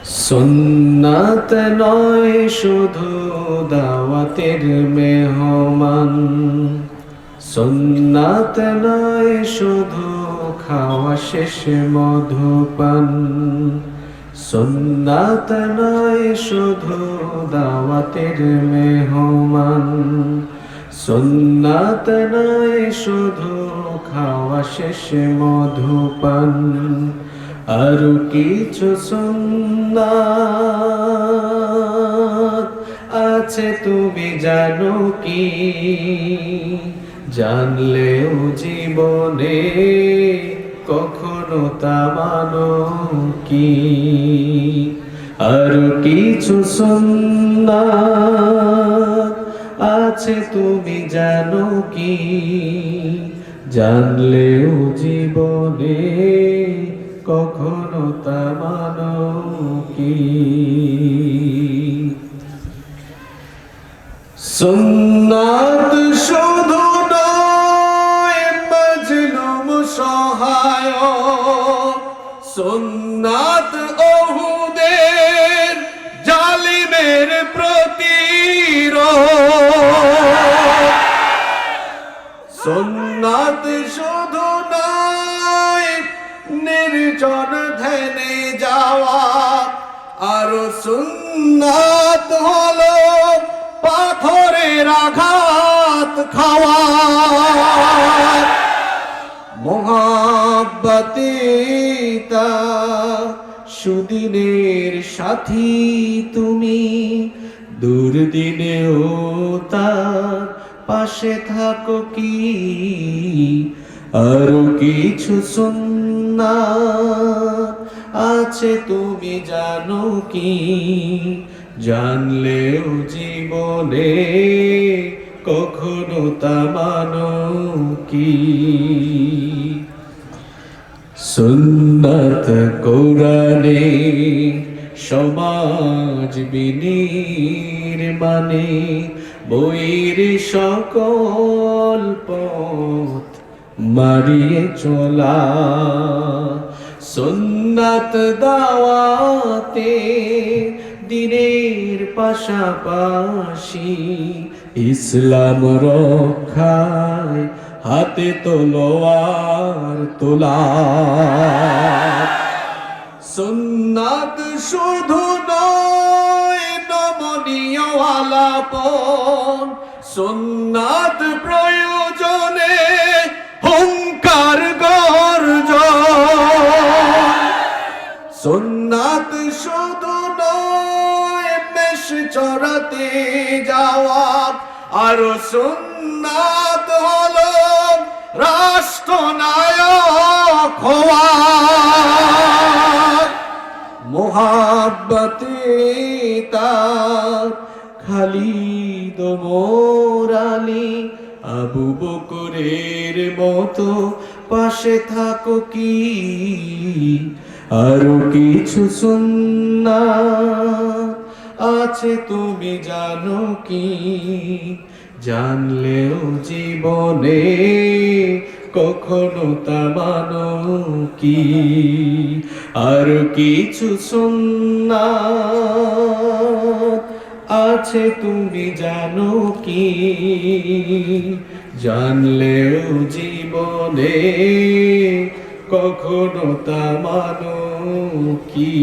সুন্নাত নয় শুধু দাওয়াতের মেহমান, সুন্নাত নয় শুধু খাওয়া শেষে মধুপান, সুন্নাত নয় শুধু দাওয়াতের মেহমান, সুন্নাত নয় শুধু খাওয়া শেষে মধুপান, আর কিছু সুন্নাত আছে তুমি জানো কি? জানলেও জীবনে কখনো তা মানো কি? আর কিছু সুন্নাত আছে তুমি জানো কি? জানলেও জীবনে কখনো তা মানো কি? সুন্নাত শুধু নয় মজলুম সহায়ক, সুন্নাত ওহুদের জালিমের প্রতিরোধ, সুন্নাত শুধু নয় নির্জন ধ্যানে যাওয়া, আর সুন্নাত হলো পাথরের আঘাত খাওয়া। মোহাব্বতে তা সুদিনের সাথী তুমি, দুর্দিনেও তার পাশে থাকো কি? আর কিছু সুন্নাত আছে তুমি জানো কি? জানলেও জীবনে কখনো তা মানো কি? সুন্নাত কোরআনে সমাজ বিনির্মাণে বইয়ের সকল পথ মারিয়ে চলা, সুন্নাত দাওয়াতে দিনের পাশাপাশি ইসলাম রক্ষায় হাতে তলোয়ার তোলা। সুন্নাত শুধু নয় নমনীয় আলাপন, সুন্নাত প্রয়োজনে হুঙ্কার গর্জন, সুন্নাত শুধু নয় মেষ চড়াতে যাওয়া, আর সুন্নাত হলো রাষ্ট্রনায়ক হওয়া। মোহাব্বতে তার খালিদ ওমর আলী আবু বকরের মতো পাশে থাকো কি? আরো কিছু সুন্নাত আছে তুমি জানো কি? জানলেও জীবনে কখনো তা মানো কি? আর কিছু সুন্নাত আছে তুমি জানো কি? জানলেও জীবনে কখনো তা মানো কি?